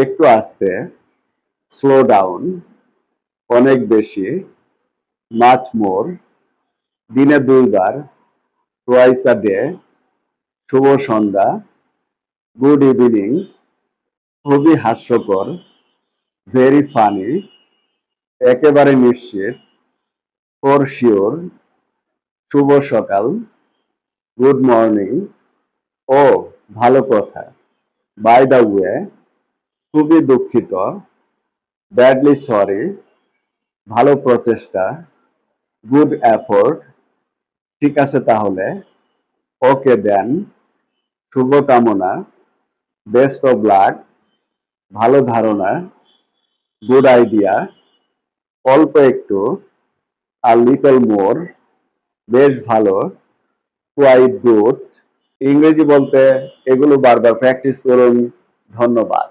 একটু আস্তে, slow down, অনেক বেশি, মাচ মোর, দিনে 2 বার, টুয়াইস আ ডে, শুভ সন্ধ্যা, গুড ইভিনিং, খুবই হাস্যকর, ভেরি ফানি, একেবারে নিশ্চিত, ফর শিওর, শুভ সকাল, গুড মর্নিং, ও ভালো কথা, বাই দ্য ওয়ে, খুবই দুঃখিত, ব্যাডলি সরি, ভালো প্রচেষ্টা, গুড এফোর্ট, ঠিক আছে তাহলে, ওকে দেন, শুভকামনা, বেস্ট অফ লাক, ভালো ধারণা, গুড আইডিয়া, অল্প একটু, আর লিটল মোর, বেশ ভালো, কোয়াইট গুড। ইংরেজি বলতে এগুলো বারবার প্র্যাকটিস করুন। ধন্যবাদ।